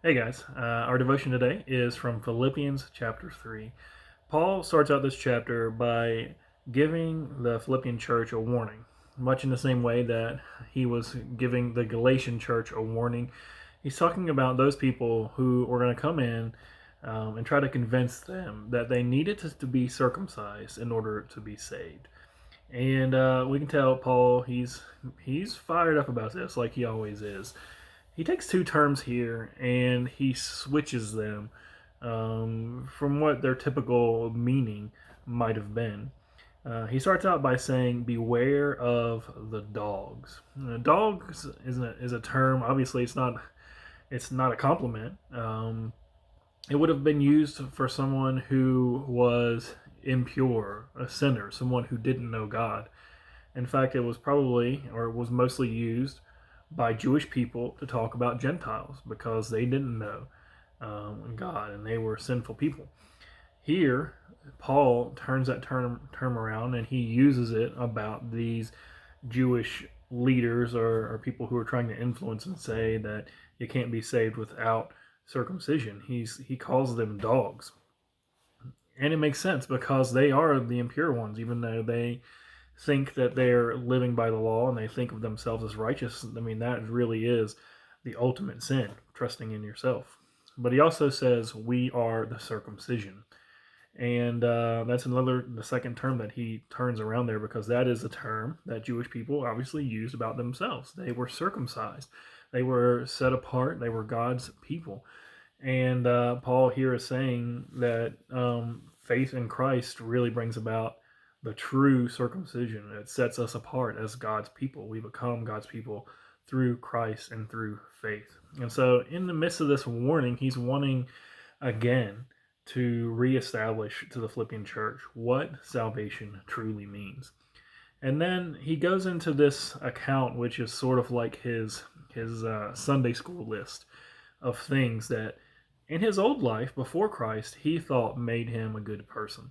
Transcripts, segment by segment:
Hey guys, our devotion today is from Philippians chapter 3. Paul starts out this chapter by giving the Philippian church a warning, much in the same way that he was giving the Galatian church a warning. He's talking about those people who were going to come in and try to convince them that they needed to be circumcised in order to be saved. And we can tell Paul he's fired up about this, like he always is. He takes two terms here and he switches them from what their typical meaning might have been. He starts out by saying, "Beware of the dogs." Dogs is a term. Obviously, it's not a compliment. It would have been used for someone who was impure, a sinner, someone who didn't know God. In fact, it was probably, or it was mostly used by Jewish people to talk about Gentiles because they didn't know God and they were sinful people. Here, Paul turns that term around and he uses it about these Jewish leaders or people who are trying to influence and say that you can't be saved without circumcision. He calls them dogs, and it makes sense because they are the impure ones, even though they think that they're living by the law and they think of themselves as righteous. I mean, that really is the ultimate sin, trusting in yourself. But he also says, "We are the circumcision." And that's the second term that he turns around there because that is a term that Jewish people obviously used about themselves. They were circumcised, they were set apart, they were God's people. And Paul here is saying that faith in Christ really brings about the true circumcision. It sets us apart as God's people. We become God's people through Christ and through faith. And so, in the midst of this warning, he's wanting again to reestablish to the Philippian church what salvation truly means. And then he goes into this account, which is sort of like his Sunday school list of things that in his old life before Christ he thought made him a good person.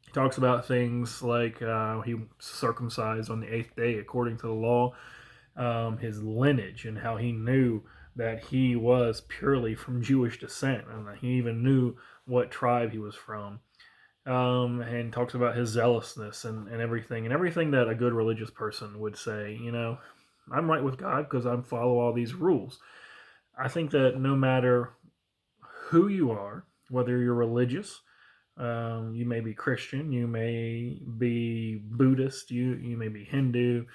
He talks about things like he circumcised on the eighth day according to the law, his lineage, and how he knew that he was purely from Jewish descent, and that he even knew what tribe he was from. And talks about his zealousness and everything that a good religious person would say. I'm right with God because I follow all these rules. I think that no matter who you are, whether you're religious, you may be Christian, you may be Buddhist, you may be Hindu,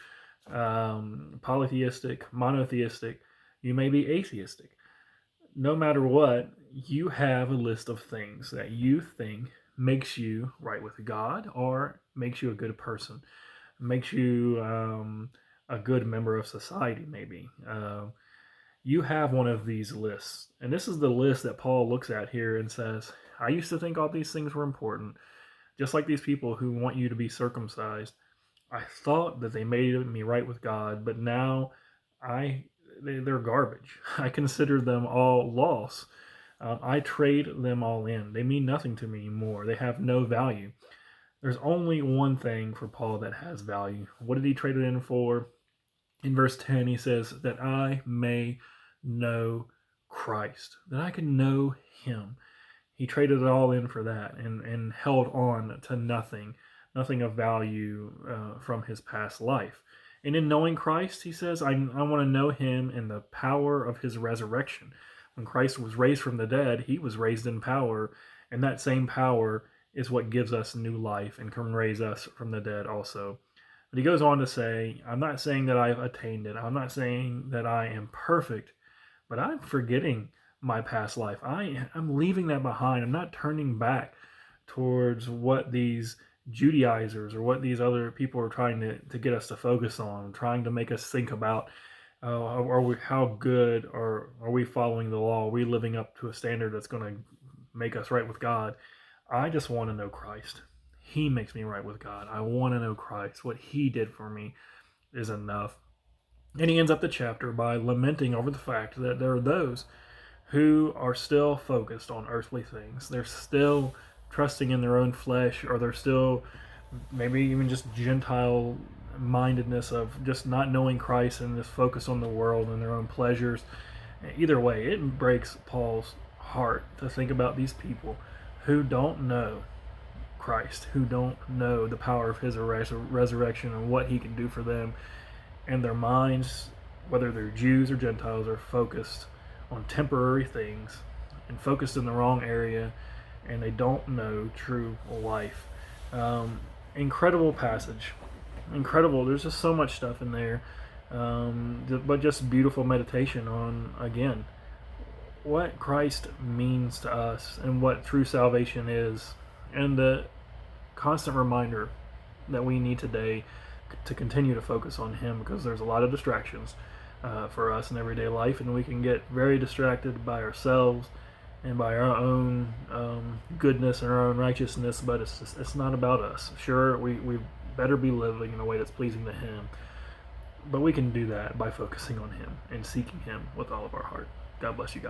polytheistic, monotheistic, you may be atheistic. No matter what, you have a list of things that you think makes you right with God or makes you a good person, makes you a good member of society, maybe. You have one of these lists. And this is the list that Paul looks at here and says, I used to think all these things were important, just like these people who want you to be circumcised. I thought that they made me right with God, but now they're garbage. I consider them all loss. I trade them all in. They mean nothing to me anymore. They have no value. There's only one thing for Paul that has value. What did he trade it in for? In verse 10, he says, that I may know Christ, that I can know him. He traded it all in for that and held on to nothing of value from his past life. And in knowing Christ, he says, I want to know him in the power of his resurrection. When Christ was raised from the dead, he was raised in power, and that same power is what gives us new life and can raise us from the dead also. But he goes on to say, I'm not saying that I've attained it. I'm not saying that I am perfect, but I'm forgetting my past life. I'm leaving that behind. I'm not turning back towards what these Judaizers or what these other people are trying to get us to focus on, trying to make us think about how good are we following the law? Are we living up to a standard that's going to make us right with God? I just want to know Christ. He makes me right with God. I want to know Christ. What he did for me is enough. And he ends up the chapter by lamenting over the fact that there are those who are still focused on earthly things. They're still trusting in their own flesh, or they're still maybe even just Gentile mindedness of just not knowing Christ and just focus on the world and their own pleasures. Either way, it breaks Paul's heart to think about these people who don't know Christ, who don't know the power of his resurrection and what he can do for them. And their minds, whether they're Jews or Gentiles, are focused on temporary things and focused in the wrong area, and they don't know true life. Incredible passage. Incredible. There's just so much stuff in there. But just beautiful meditation on, again, what Christ means to us and what true salvation is, and the constant reminder that we need today to continue to focus on him, because there's a lot of distractions for us in everyday life, and we can get very distracted by ourselves and by our own goodness and our own righteousness, but it's not about us. Sure, we better be living in a way that's pleasing to him, but we can do that by focusing on him and seeking him with all of our heart. God bless you guys.